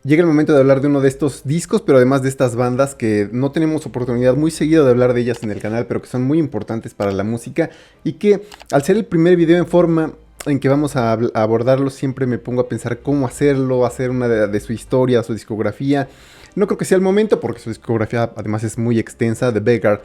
Llega el momento de hablar de uno de estos discos, pero además de estas bandas que no tenemos oportunidad muy seguida de hablar de ellas en el canal, pero que son muy importantes para la música y que al ser el primer video en forma en que vamos a abordarlo, siempre me pongo a pensar cómo hacerlo, hacer una de su historia, su discografía. No creo que sea el momento porque su discografía además es muy extensa. The Beggar,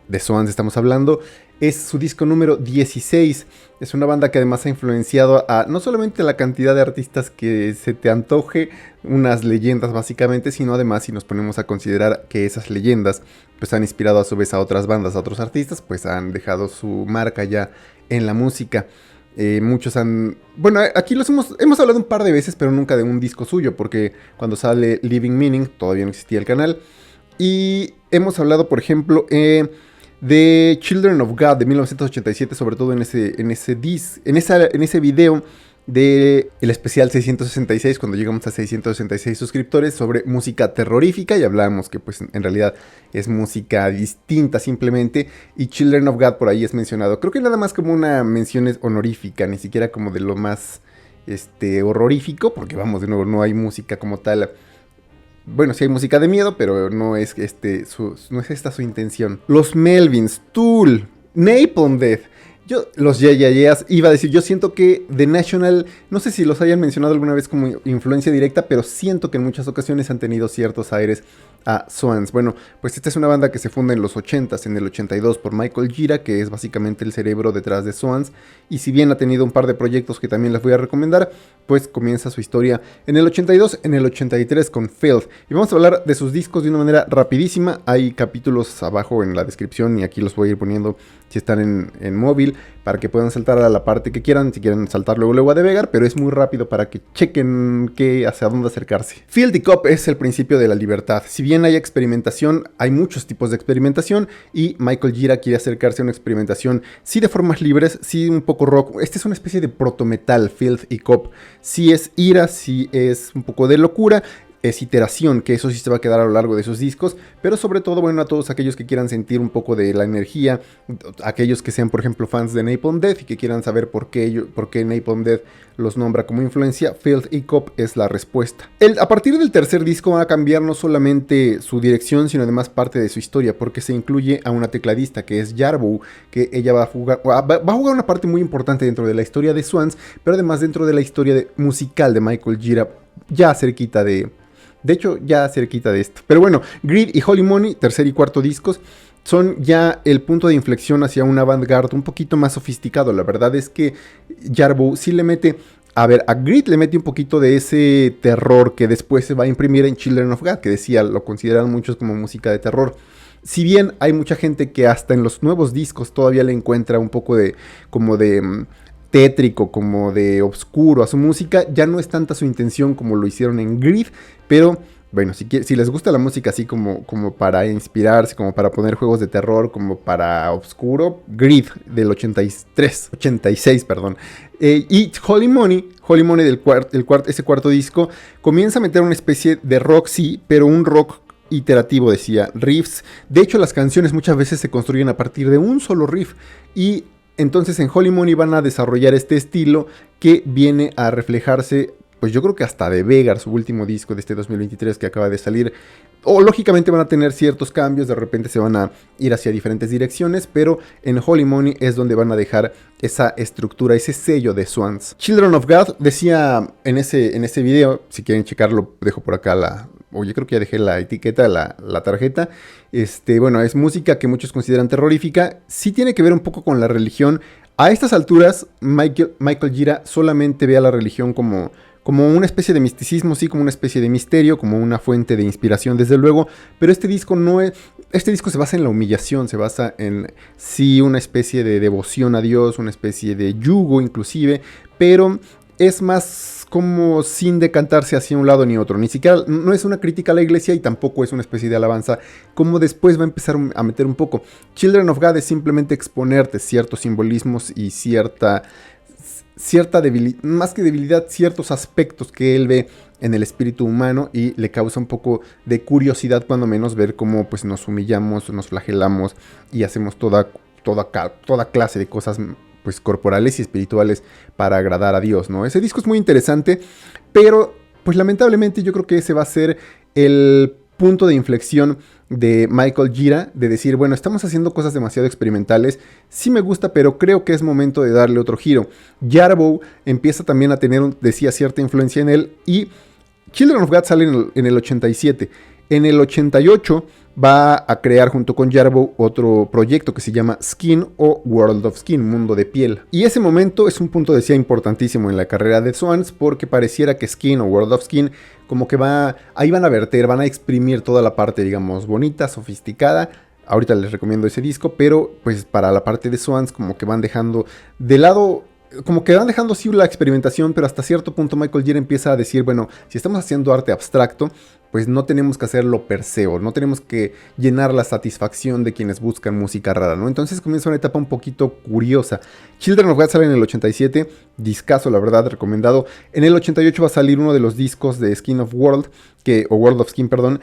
de Swans estamos hablando, es su disco número 16. Es una banda que además ha influenciado a no solamente la cantidad de artistas que se te antoje, unas leyendas básicamente, sino además si nos ponemos a considerar que esas leyendas pues han inspirado a su vez a otras bandas, a otros artistas, pues han dejado su marca ya en la música. Muchos han... Bueno, aquí hemos hablado un par de veces, pero nunca de un disco suyo, porque cuando sale Living Meaning todavía no existía el canal. Y hemos hablado, por ejemplo, de Children of God de 1987, sobre todo en ese video de el especial 666, cuando llegamos a 666 suscriptores, sobre música terrorífica, y hablábamos que pues en realidad es música distinta simplemente, y Children of God por ahí es mencionado, creo que nada más como una mención honorífica, ni siquiera como de lo más horrorífico, porque vamos, de nuevo, no hay música como tal. Bueno, sí hay música de miedo, pero no es, no es esta su intención. Los Melvins, Tool, Napalm Death. Los Yeahs, iba a decir, yo siento que The National, no sé si los hayan mencionado alguna vez como influencia directa, pero siento que en muchas ocasiones han tenido ciertos aires a Swans. Bueno, pues esta es una banda que se funda en los 80s, en el 82 por Michael Gira, que es básicamente el cerebro detrás de Swans, y si bien ha tenido un par de proyectos que también les voy a recomendar, pues comienza su historia en el 82, en el 83 con Filth. Y vamos a hablar de sus discos de una manera rapidísima. Hay capítulos abajo en la descripción y aquí los voy a ir poniendo si están en móvil, para que puedan saltar a la parte que quieran, si quieren saltar luego a The Beggar, pero es muy rápido para que chequen hacia dónde acercarse. Field y Cop es el principio de la libertad. Si bien hay experimentación, hay muchos tipos de experimentación, y Michael Gira quiere acercarse a una experimentación, sí de formas libres, sí un poco rock. Este es una especie de protometal, Field y Cop. Sí es ira, sí es un poco de locura, es iteración, que eso sí se va a quedar a lo largo de esos discos, pero sobre todo, bueno, a todos aquellos que quieran sentir un poco de la energía, aquellos que sean, por ejemplo, fans de Napalm Death y que quieran saber por qué Napalm Death los nombra como influencia, Filth y Cop es la respuesta. A partir del tercer disco va a cambiar no solamente su dirección, sino además parte de su historia, porque se incluye a una tecladista que es Jarboe, que ella va a jugar una parte muy importante dentro de la historia de Swans, pero además dentro de la historia musical de Michael Gira, ya cerquita de esto. Pero bueno, Greed y Holy Money, tercer y cuarto discos, son ya el punto de inflexión hacia un avant-garde un poquito más sofisticado. La verdad es que Jarboe sí le mete... A ver, a Greed le mete un poquito de ese terror que después se va a imprimir en Children of God, que decía, lo consideran muchos como música de terror. Si bien hay mucha gente que hasta en los nuevos discos todavía le encuentra un poco de tétrico, como de oscuro a su música, ya no es tanta su intención como lo hicieron en Greed, pero bueno, si les gusta la música así como para inspirarse, como para poner juegos de terror, como para oscuro, Greed del 86, perdón. Y Holy Money ese cuarto disco, comienza a meter una especie de rock, sí, pero un rock iterativo, decía, riffs. De hecho, las canciones muchas veces se construyen a partir de un solo riff, y entonces en Holy Money van a desarrollar este estilo que viene a reflejarse, pues yo creo que hasta de Beggar, su último disco de este 2023 que acaba de salir. O lógicamente van a tener ciertos cambios, de repente se van a ir hacia diferentes direcciones, pero en Holy Money es donde van a dejar esa estructura, ese sello de Swans. Children of God, decía en ese video, si quieren checarlo, dejo por acá yo creo que ya dejé la etiqueta, la tarjeta. Bueno, es música que muchos consideran terrorífica. Sí tiene que ver un poco con la religión. A estas alturas, Michael Gira solamente ve a la religión como una especie de misticismo, sí, como una especie de misterio, como una fuente de inspiración, desde luego. Pero este disco se basa en la humillación, se basa en, sí, una especie de devoción a Dios, una especie de yugo inclusive, pero es más como sin decantarse hacia un lado ni otro. Ni siquiera, no es una crítica a la iglesia y tampoco es una especie de alabanza, como después va a empezar a meter un poco. Children of God es simplemente exponerte ciertos simbolismos y cierta debilidad, más que debilidad, ciertos aspectos que él ve en el espíritu humano, y le causa un poco de curiosidad cuando menos ver cómo pues nos humillamos, nos flagelamos y hacemos toda clase de cosas pues corporales y espirituales para agradar a Dios, ¿no? Ese disco es muy interesante, pero pues lamentablemente yo creo que ese va a ser el punto de inflexión de Michael Gira, de decir, bueno, estamos haciendo cosas demasiado experimentales, sí me gusta, pero creo que es momento de darle otro giro. Jarboe empieza también a tener, decía, cierta influencia en él, y Children of God sale en el 87. En el 88 va a crear junto con Jarboe otro proyecto que se llama Skin o World of Skin, Mundo de Piel. Y ese momento es un punto, decía, importantísimo en la carrera de Swans, porque pareciera que Skin o World of Skin como que ahí van a verter, van a exprimir toda la parte, digamos, bonita, sofisticada. Ahorita les recomiendo ese disco, pero pues para la parte de Swans como que van dejando de lado, como que van dejando sí la experimentación, pero hasta cierto punto Michael Gira empieza a decir, bueno, si estamos haciendo arte abstracto, pues no tenemos que hacerlo per se, o no tenemos que llenar la satisfacción de quienes buscan música rara, ¿no? Entonces comienza una etapa un poquito curiosa. Children of God sale en el 87, discazo, la verdad, recomendado. En el 88 va a salir uno de los discos de Skin of World, o World of Skin, perdón.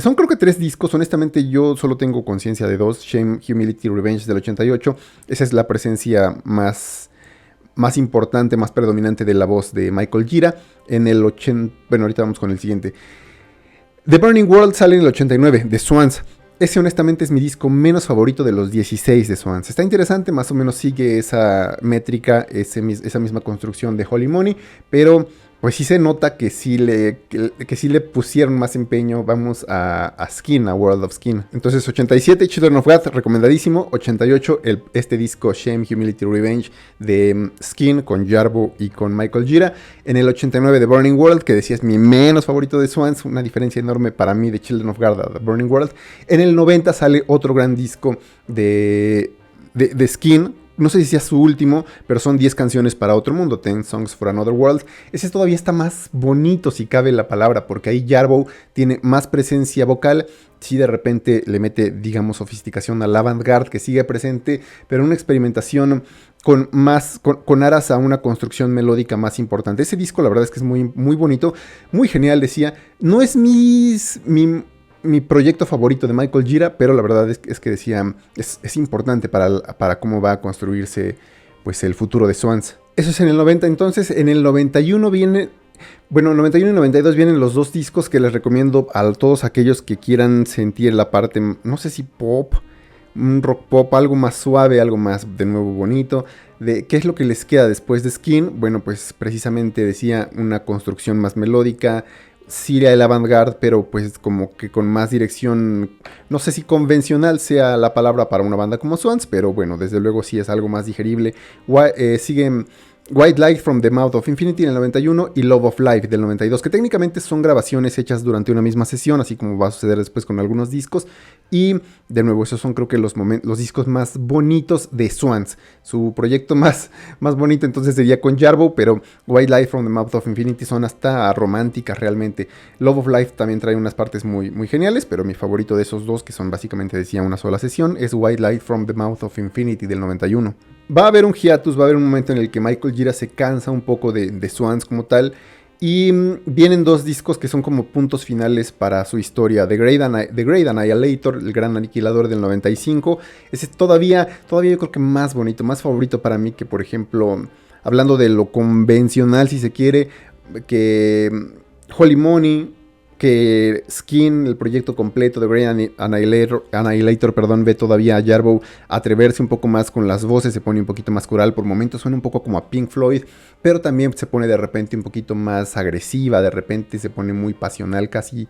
Son creo que 3 discos, honestamente yo solo tengo conciencia de 2, Shame, Humility, Revenge del 88. Esa es la presencia más importante, más predominante de la voz de Michael Gira. En el 80, bueno, ahorita vamos con el siguiente. The Burning World sale en el 89, de Swans. Ese honestamente es mi disco menos favorito de los 16 de Swans. Está interesante, más o menos sigue esa métrica, esa misma construcción de Holy Money, pero pues sí se nota que sí le pusieron más empeño, vamos, a Skin, a World of Skin. Entonces 87, Children of God, recomendadísimo. 88, este disco Shame, Humility, Revenge de Skin con Jarboe y con Michael Gira. En el 89, The Burning World, que decía es mi menos favorito de Swans, una diferencia enorme para mí de Children of God a The Burning World. En el 90 sale otro gran disco de Skin. No sé si sea su último, pero son 10 canciones para otro mundo, 10 Songs for Another World. Ese todavía está más bonito, si cabe la palabra, porque ahí Jarboe tiene más presencia vocal. Sí, de repente le mete, digamos, sofisticación al avant-garde, que sigue presente, pero una experimentación con aras a una construcción melódica más importante. Ese disco, la verdad es que es muy, muy bonito, muy genial, decía. No es mi proyecto favorito de Michael Gira, pero la verdad es que decía, es importante para cómo va a construirse pues el futuro de Swans. Eso es en el 90, entonces en el 91 viene, bueno, 91 y 92 vienen los 2 discos que les recomiendo a todos aquellos que quieran sentir la parte, no sé si pop, un rock pop, algo más suave, algo más de nuevo bonito. ¿Qué es lo que les queda después de Skin? Bueno, pues precisamente decía una construcción más melódica, sí el avant-garde, pero pues como que con más dirección, no sé si convencional sea la palabra para una banda como Swans, pero bueno, desde luego sí es algo más digerible. Siguen White Light from the Mouth of Infinity en el 91 y Love of Life del 92, que técnicamente son grabaciones hechas durante una misma sesión, así como va a suceder después con algunos discos. Y de nuevo, esos son creo que los discos más bonitos de Swans. Su proyecto más bonito entonces sería con Jarboe, pero White Light from the Mouth of Infinity son hasta románticas realmente. Love of Life también trae unas partes muy, muy geniales, pero mi favorito de esos dos, que son básicamente, decía, una sola sesión, es White Light from the Mouth of Infinity del 91. Va a haber un hiatus, va a haber un momento en el que Michael Gira se cansa un poco de Swans como tal. Y vienen 2 discos que son como puntos finales para su historia. The Great Annihilator, el gran aniquilador del 95. Ese todavía yo creo que más bonito, más favorito para mí que, por ejemplo, hablando de lo convencional si se quiere, que Holy Money, que Skin, el proyecto completo de Great Annihilator, ve todavía a Jarboe atreverse un poco más con las voces, se pone un poquito más coral, por momentos suena un poco como a Pink Floyd, pero también se pone de repente un poquito más agresiva, de repente se pone muy pasional, casi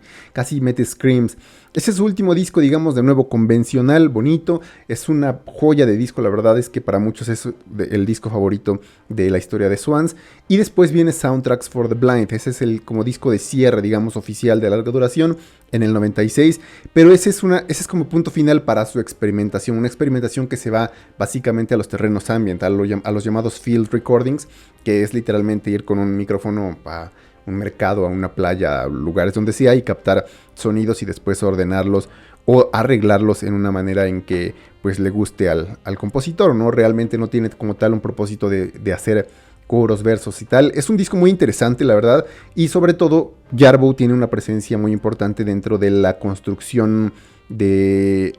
mete screams. Ese es su último disco, digamos, de nuevo convencional, bonito, es una joya de disco, la verdad es que para muchos es el disco favorito de la historia de Swans. Y después viene Soundtracks for the Blind, ese es el como disco de cierre, digamos, oficial de larga duración en el 96, pero ese es como punto final para su experimentación, una experimentación que se va básicamente a los terrenos ambient, a los llamados field recordings, que es literalmente ir con un micrófono a un mercado, a una playa, a lugares donde sea y captar sonidos y después ordenarlos o arreglarlos en una manera en que pues le guste al compositor, ¿no? Realmente no tiene como tal un propósito de hacer coros, versos y tal. Es un disco muy interesante, la verdad, y sobre todo Jarboe tiene una presencia muy importante dentro de la construcción de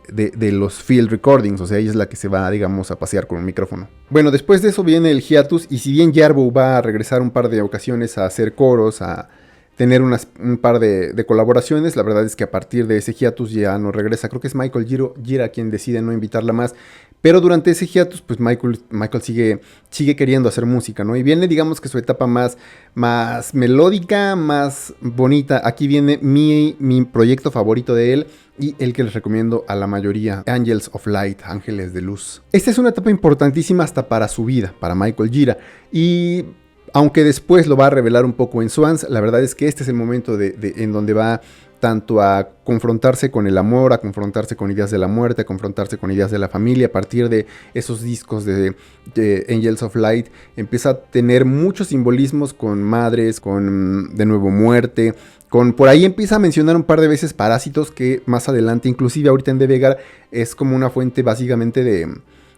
los field recordings, o sea, ella es la que se va, digamos, a pasear con un micrófono. Bueno, después de eso viene el hiatus, y si bien Jarboe va a regresar un par de ocasiones a hacer coros, a tener un par de colaboraciones. La verdad es que a partir de ese hiatus ya no regresa. Creo que es Michael Gira quien decide no invitarla más. Pero durante ese hiatus, pues Michael sigue queriendo hacer música, ¿no? Y viene, digamos que su etapa más melódica, más bonita. Aquí viene mi proyecto favorito de él y el que les recomiendo a la mayoría, Angels of Light, Ángeles de Luz. Esta es una etapa importantísima hasta para su vida, para Michael Gira. Y aunque después lo va a revelar un poco en Swans, la verdad es que este es el momento en donde va tanto a confrontarse con el amor, a confrontarse con ideas de la muerte, a confrontarse con ideas de la familia. A partir de esos discos de Angels of Light empieza a tener muchos simbolismos con madres, con de nuevo muerte, por ahí empieza a mencionar un par de veces parásitos que más adelante, inclusive ahorita en De Vegar, es como una fuente básicamente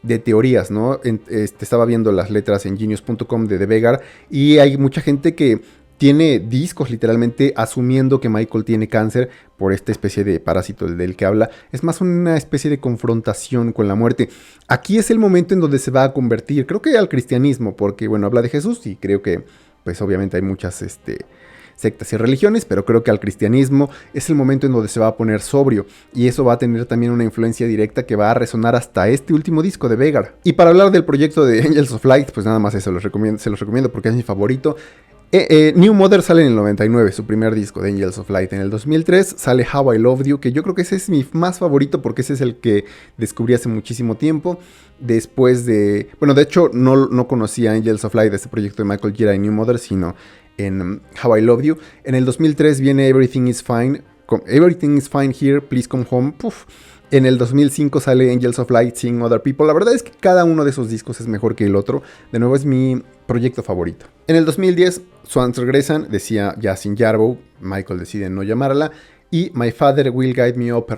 de teorías, ¿no? Estaba viendo las letras en genius.com de Vegar y hay mucha gente que tiene discos literalmente asumiendo que Michael tiene cáncer por esta especie de parásito del que habla. Es más una especie de confrontación con la muerte. Aquí es el momento en donde se va a convertir, creo que al cristianismo, porque bueno, habla de Jesús y creo que pues obviamente hay muchas sectas y religiones, pero creo que al cristianismo es el momento en donde se va a poner sobrio, y eso va a tener también una influencia directa que va a resonar hasta este último disco de Vegar. Y para hablar del proyecto de Angels of Light, pues nada más eso, se los recomiendo porque es mi favorito. New Mother sale en el 99, su primer disco de Angels of Light. En el 2003 sale How I Loved You, que yo creo que ese es mi más favorito porque ese es el que descubrí hace muchísimo tiempo. Después de... Bueno, de hecho no conocía Angels of Light de este proyecto de Michael Gira y New Mother, sino en How I Loved You. En el 2003 viene Everything is Fine Here, Please Come Home. Puf. En el 2005 sale Angels of Light, Seeing Other People. La verdad es que cada uno de esos discos es mejor que el otro. De nuevo es mi proyecto favorito. En el 2010 Swans regresan, decía ya sin Jarboe, Michael decide no llamarla. Y My Father Will Guide Me Up a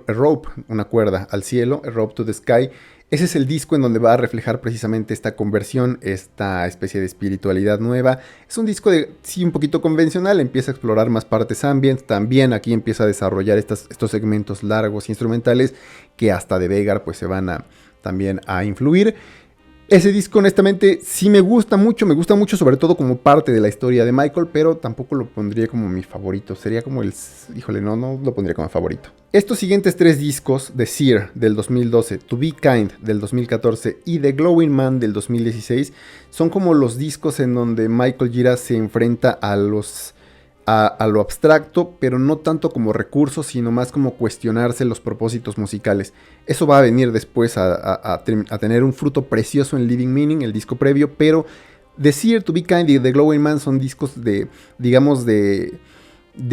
Rope, una cuerda al cielo, a rope to the sky. Ese es el disco en donde va a reflejar precisamente esta conversión, esta especie de espiritualidad nueva. Es un disco sí, un poquito convencional, empieza a explorar más partes ambient. También aquí empieza a desarrollar estos segmentos largos instrumentales que hasta de Vegar pues se van también a influir. Ese disco honestamente sí me gusta mucho sobre todo como parte de la historia de Michael, pero tampoco lo pondría como mi favorito, sería como híjole, no lo pondría como favorito. Estos siguientes tres discos, The Seer del 2012, To Be Kind del 2014 y The Glowing Man del 2016, son como los discos en donde Michael Gira se enfrenta a lo abstracto, pero no tanto como recursos, sino más como cuestionarse los propósitos musicales. Eso va a venir después a tener un fruto precioso en Living Meaning, el disco previo, pero The Seer, To Be Kind y The Glowing Man son discos de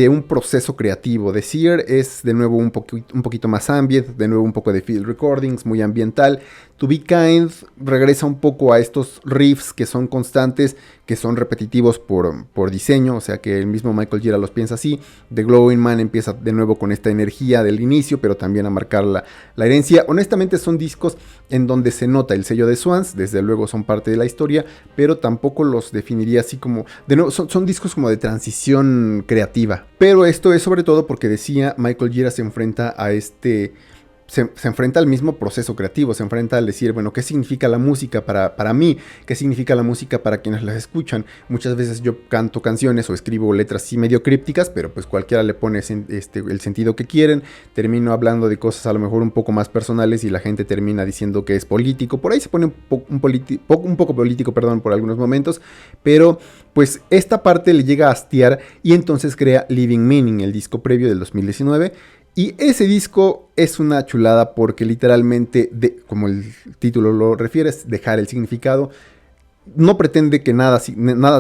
un proceso creativo. The Seer es de nuevo un poquito más ambient, de nuevo un poco de field recordings, muy ambiental. To Be Kind regresa un poco a estos riffs que son constantes, que son repetitivos por diseño, o sea que el mismo Michael Gira los piensa así. The Glowing Man empieza de nuevo con esta energía del inicio, pero también a marcar la herencia. Honestamente son discos en donde se nota el sello de Swans, desde luego son parte de la historia, pero tampoco los definiría así como... De nuevo, son discos como de transición creativa. Pero esto es sobre todo porque decía, Michael Gira se enfrenta a se enfrenta al mismo proceso creativo, se enfrenta al decir, bueno, ¿qué significa la música para mí? ¿Qué significa la música para quienes las escuchan? Muchas veces yo canto canciones o escribo letras así medio crípticas, pero pues cualquiera le pone el sentido que quieren. Termino hablando de cosas a lo mejor un poco más personales y la gente termina diciendo que es político. Por ahí se pone un poco político, perdón, por algunos momentos, pero pues esta parte le llega a hastiar y entonces crea Living Meaning, el disco previo del 2019. Y ese disco es una chulada porque literalmente, como el título lo refiere, es dejar el significado. No pretende que nada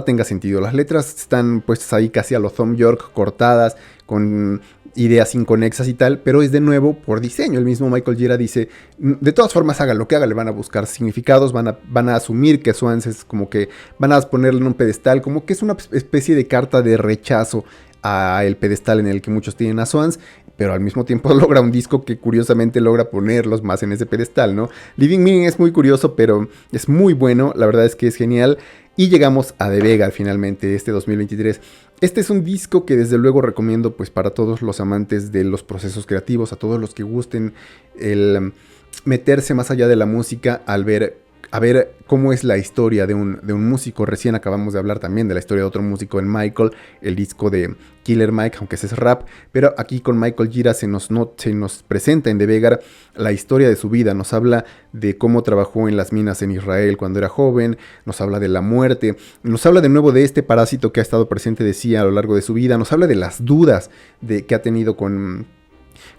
tenga sentido. Las letras están puestas ahí casi a lo Thom Yorke, cortadas, con ideas inconexas y tal, pero es de nuevo por diseño. El mismo Michael Gira dice, de todas formas haga lo que haga, le van a buscar significados, van a asumir que Swans es como que van a ponerle en un pedestal, como que es una especie de carta de rechazo a el pedestal en el que muchos tienen a Swans, pero al mismo tiempo logra un disco que curiosamente logra ponerlos más en ese pedestal, ¿no? Living Meaning es muy curioso, pero es muy bueno, la verdad es que es genial. Y llegamos a De Vegar finalmente, este 2023. Este es un disco que desde luego recomiendo pues para todos los amantes de los procesos creativos, a todos los que gusten el meterse más allá de la música al ver a ver cómo es la historia de un músico. Recién acabamos de hablar también de la historia de otro músico en Michael, el disco de Killer Mike, aunque ese es rap, pero aquí con Michael Gira se nos presenta en The Beggar la historia de su vida, nos habla de cómo trabajó en las minas en Israel cuando era joven, nos habla de la muerte, nos habla de nuevo de este parásito que ha estado presente, decía, a lo largo de su vida, nos habla de las dudas que ha tenido con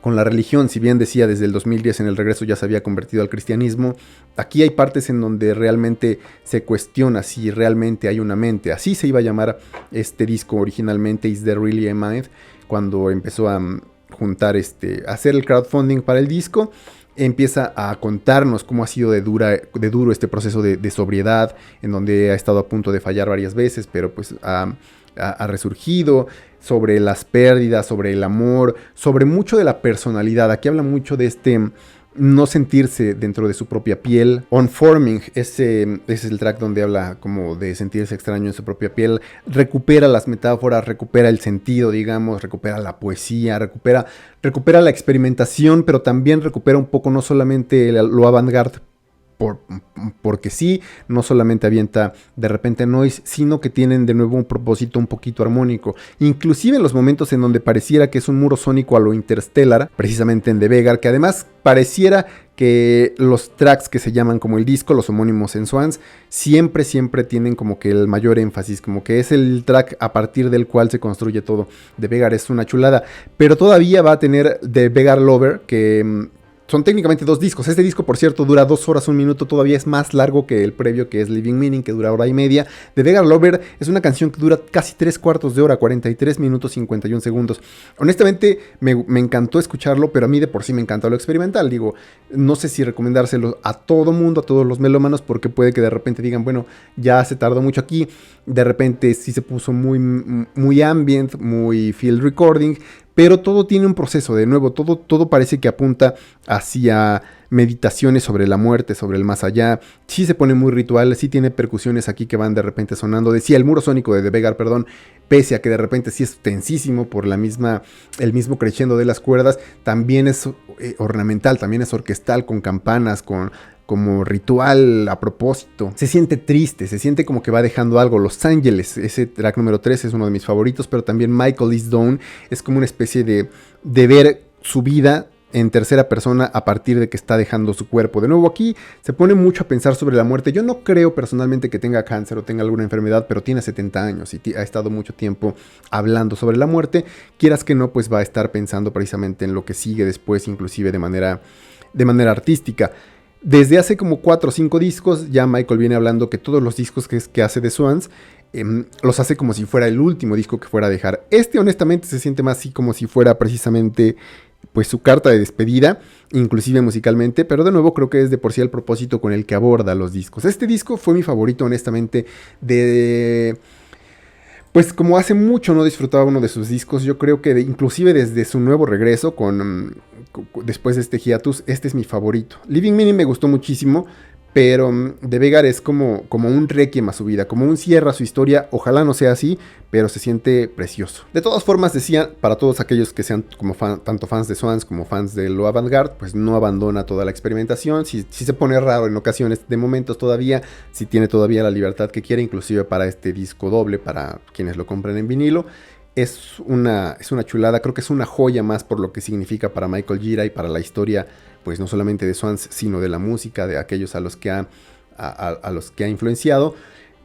la religión. Si bien decía desde el 2010 en el regreso ya se había convertido al cristianismo, aquí hay partes en donde realmente se cuestiona si realmente hay una mente. Así se iba a llamar este disco originalmente, Is There Really a Mind, cuando empezó a juntar a hacer el crowdfunding para el disco. Empieza a contarnos cómo ha sido de duro este proceso de sobriedad, en donde ha estado a punto de fallar varias veces, pero pues ha resurgido, sobre las pérdidas, sobre el amor, sobre mucho de la personalidad. Aquí habla mucho de no sentirse dentro de su propia piel. Unforming, ese es el track donde habla como de sentirse extraño en su propia piel. Recupera las metáforas, recupera el sentido, digamos, recupera la poesía, recupera la experimentación, pero también recupera un poco no solamente lo avant-garde, porque sí, no solamente avienta de repente noise, sino que tienen de nuevo un propósito un poquito armónico. Inclusive en los momentos en donde pareciera que es un muro sónico a lo Interstellar, precisamente en The Beggar, que además pareciera que los tracks que se llaman como el disco, los homónimos en Swans, siempre tienen como que el mayor énfasis, como que es el track a partir del cual se construye todo. The Beggar es una chulada, pero todavía va a tener The Beggar Lover, que son técnicamente 2 discos. Este disco, por cierto, dura 2 horas 1 minuto. Todavía es más largo que el previo, que es Living Meaning, que dura 1 hora y media. The Beggar Lover es una canción que dura casi 3/4 de hora, 43 minutos 51 segundos. Honestamente, me encantó escucharlo, pero a mí de por sí me encanta lo experimental. Digo, no sé si recomendárselo a todo mundo, a todos los melómanos, porque puede que de repente digan, bueno, ya se tardó mucho aquí. De repente sí se puso muy ambient, muy field recording. Pero todo tiene un proceso, de nuevo, todo parece que apunta hacia meditaciones sobre la muerte, sobre el más allá. Sí se pone muy ritual, sí tiene percusiones aquí que van de repente sonando. Decía el muro sónico de The Beggar, perdón, pese a que de repente sí es tensísimo por el mismo crescendo de las cuerdas, también es ornamental, también es orquestal, con campanas, como ritual a propósito. Se siente triste, se siente como que va dejando algo. Los Ángeles, ese track número 3 es uno de mis favoritos, pero también Michael is Down es como una especie de ver su vida en tercera persona a partir de que está dejando su cuerpo. De nuevo, aquí se pone mucho a pensar sobre la muerte. Yo no creo personalmente que tenga cáncer o tenga alguna enfermedad, pero tiene 70 años y ha estado mucho tiempo hablando sobre la muerte. Quieras que no, pues va a estar pensando precisamente en lo que sigue después, inclusive de manera artística. Desde hace como 4 o 5 discos, ya Michael viene hablando que todos los discos que hace de Swans los hace como si fuera el último disco que fuera a dejar. Honestamente se siente más así como si fuera precisamente pues su carta de despedida, inclusive musicalmente, pero de nuevo creo que es de por sí el propósito con el que aborda los discos. Este disco fue mi favorito, honestamente, pues como hace mucho no disfrutaba uno de sus discos. Yo creo que inclusive desde su nuevo regreso, después de este hiatus, este es mi favorito. Living Meaning me gustó muchísimo, pero The Beggar es como un requiem a su vida, como un cierre a su historia. Ojalá no sea así, pero se siente precioso. De todas formas, decía, para todos aquellos que sean como tanto fans de Swans como fans de lo avant-garde, pues no abandona toda la experimentación. Si se pone raro en ocasiones, de momentos todavía, si tiene todavía la libertad que quiere, inclusive para este disco doble, para quienes lo compren en vinilo. Es una chulada, creo que es una joya más por lo que significa para Michael Gira y para la historia, pues no solamente de Swans, sino de la música, de aquellos a los que ha influenciado.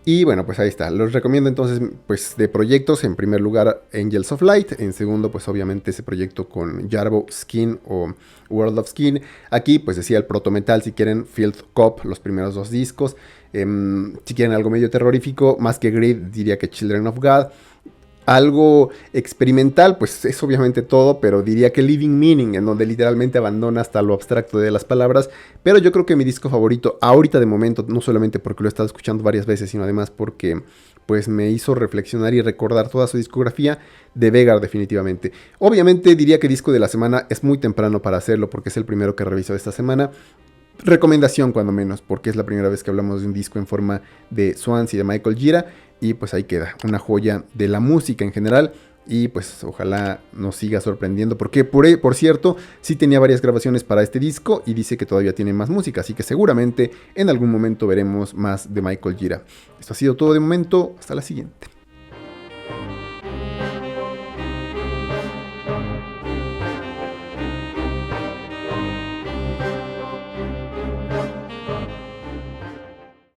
Y bueno, pues ahí está. Los recomiendo entonces, pues de proyectos, en primer lugar Angels of Light, en segundo pues obviamente ese proyecto con Jarbo, Skin o World of Skin. Aquí pues decía el proto metal, si quieren Field Cop, los primeros 2 discos. Si quieren algo medio terrorífico, más que Greed, diría que Children of God. Algo experimental, pues es obviamente todo, pero diría que Living Meaning, en donde literalmente abandona hasta lo abstracto de las palabras. Pero yo creo que mi disco favorito, ahorita de momento, no solamente porque lo he estado escuchando varias veces, sino además porque pues me hizo reflexionar y recordar toda su discografía, The Beggar definitivamente. Obviamente diría que disco de la semana es muy temprano para hacerlo, porque es el primero que reviso esta semana. Recomendación cuando menos, porque es la primera vez que hablamos de un disco en forma de Swans y de Michael Gira. Y pues ahí queda, una joya de la música en general. Y pues ojalá nos siga sorprendiendo, porque por cierto, sí tenía varias grabaciones para este disco y dice que todavía tiene más música, así que seguramente en algún momento veremos más de Michael Gira. Esto ha sido todo de momento, hasta la siguiente.